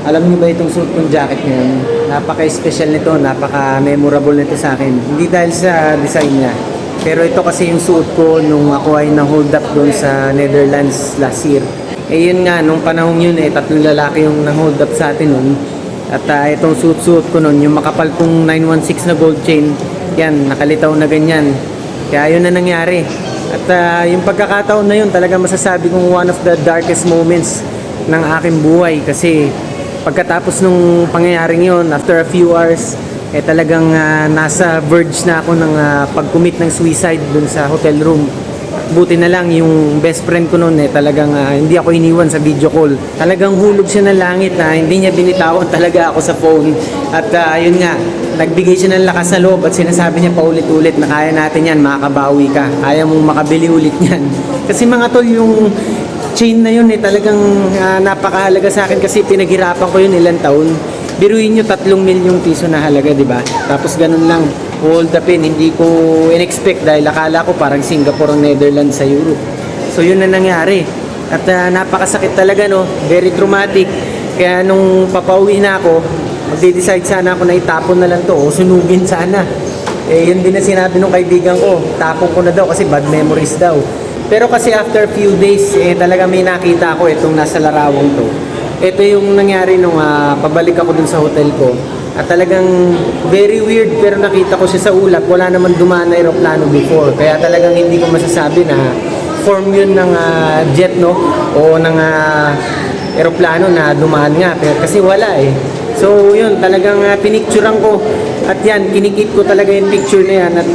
Alam niyo ba itong suit kong jacket ngayon? Napaka-special nito, napaka-memorable nito sa akin. Hindi dahil sa design niya. Pero ito kasi yung suit ko nung ako ay na-hold up doon sa Netherlands last year. Eh yun nga, nung panahon yun tatlong lalaki yung na-hold up sa atin nun. At itong suit ko nun, yung makapal kong 916 na gold chain, yan, nakalitaw na ganyan. Kaya yun na nangyari. At yung pagkakataon na yun, talaga masasabi kong one of the darkest moments ng aking buhay. Kasi pagkatapos nung pangyayaring yun, after a few hours, talagang nasa verge na ako ng pag-commit ng suicide dun sa hotel room. Buti na lang yung best friend ko noon talagang hindi ako iniwan sa video call. Talagang hulog siya ng langit na hindi niya binitawan talaga ako sa phone. At yun nga, nagbigay siya ng lakas sa loob at sinasabi niya paulit-ulit na kaya natin yan, makakabawi ka. Kaya mong makabili ulit yan. Kasi mga tol, yung chain na yun talagang napakahalaga sa akin kasi pinaghirapan ko yun ilang taon. Biruin nyo 3 milyong piso na halaga, di ba? Tapos ganun lang, hold upin. Hindi ko in-expect dahil akala ko parang Singapore ang Netherlands sa Europe. So yun na nangyari. At napakasakit talaga, no? Very traumatic. Kaya nung papauwi na ako, magde-decide sana ako na itapon na lang to o sunugin sana. Yun din na sinabi nung kaibigan ko, tapon ko na daw kasi bad memories daw. Pero kasi after few days, talaga may nakita ako itong nasa larawang to. Ito yung nangyari nung pabalik ako dun sa hotel ko. At talagang very weird pero nakita ko siya sa ulap. Wala naman dumaan na aeroplano before. Kaya talagang hindi ko masasabi na form yun ng jet, no? O ng aeroplano na dumaan nga. Pero kasi wala So yun, talagang pinicturean ko. At yan, kinikip ko talaga yung picture na yan. At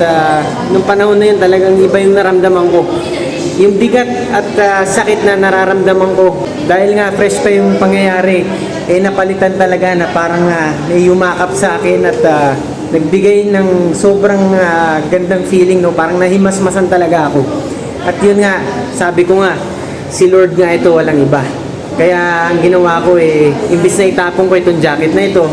nung panahon na yun, talagang iba yung naramdaman ko. Yung bigat at sakit na nararamdaman ko dahil nga fresh pa yung pangyayari, napalitan talaga na parang may yumakap sa akin at nagbigay ng sobrang gandang feeling, no? Parang nahimasmasan talaga ako. At yun nga, sabi ko nga, si Lord nga ito, walang iba. Kaya ang ginawa ko imbis na itapon ko itong jacket na ito,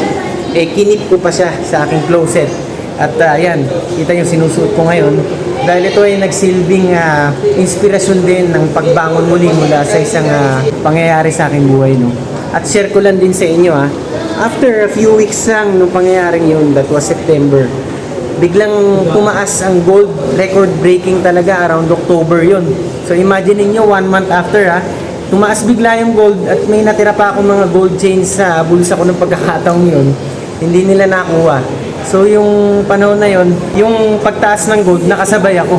kinip ko pa siya sa aking closet. At yan, kita yung sinusuot ko ngayon. Dahil ito ay nagsilbing inspirasyon din ng pagbangon muli mula sa isang pangyayari sa aking buhay, no? At share ko lang din sa inyo, after a few weeks lang nung pangyayaring yun, that was September, biglang tumaas ang gold, record breaking talaga around October yun. So imagine niyo 1 month after, tumaas bigla yung gold at may natira pa akong mga gold chains sa bulsa ko ng pagkakataong yun. Hindi nila nakuha. So yung panahon na yon, yung pagtaas ng gold, nakasabay ako.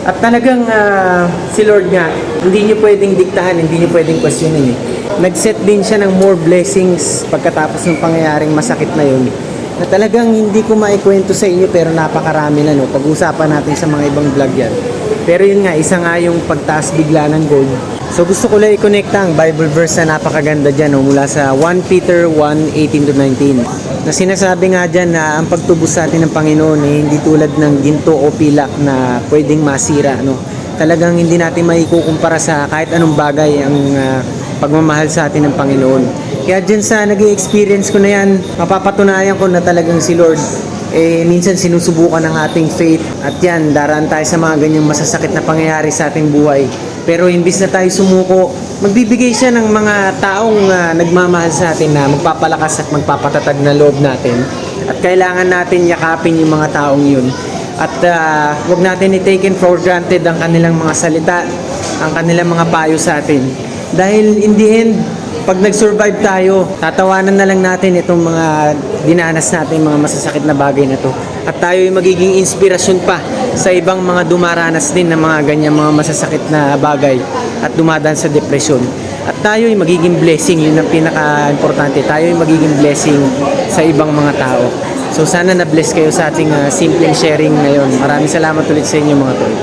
At talagang si Lord nga, hindi niyo pwedeng diktahan, hindi niyo pwedeng questionin. Nag-set din siya ng more blessings pagkatapos ng pangyayaring masakit na yon. Na talagang hindi ko maikwento sa inyo pero napakarami na, no? Pag-usapan natin sa mga ibang vlog yan. Pero yun nga, isa nga yung pagtaas bigla ng gold. So gusto ko lang i-connecta ang Bible verse na napakaganda dyan, no? Mula sa 1 Peter 1:18-19. Na sinasabi nga dyan na ang pagtubos sa atin ng Panginoon hindi tulad ng ginto o pilak na pwedeng masira, no? Talagang hindi natin maikukumpara sa kahit anong bagay ang pagmamahal sa atin ng Panginoon. Kaya dyan sa naging experience ko na yan, mapapatunayan ko na talagang si Lord minsan sinusubukan ng ating faith. At yan, daraan tayo sa mga ganyang masasakit na pangyayari sa ating buhay. Pero imbis na tayo sumuko, magbibigay siya ng mga taong nagmamahal sa atin na magpapalakas at magpapatatag na loob natin. At kailangan natin yakapin yung mga taong yun. At wag natin i-taken for granted ang kanilang mga salita, ang kanilang mga payo sa atin. Dahil in the end, pag nag-survive tayo, tatawanan na lang natin itong mga dinanas natin, mga masasakit na bagay na to. At tayo ay magiging inspirasyon pa sa ibang mga dumaranas din ng mga ganyan mga masasakit na bagay at dumadaan sa depresyon. At tayo ay magiging blessing, yun ang pinaka-importante. Tayo ay magiging blessing sa ibang mga tao. So sana na-bless kayo sa ating simpleng sharing ngayon. Maraming salamat ulit sa inyo mga tol.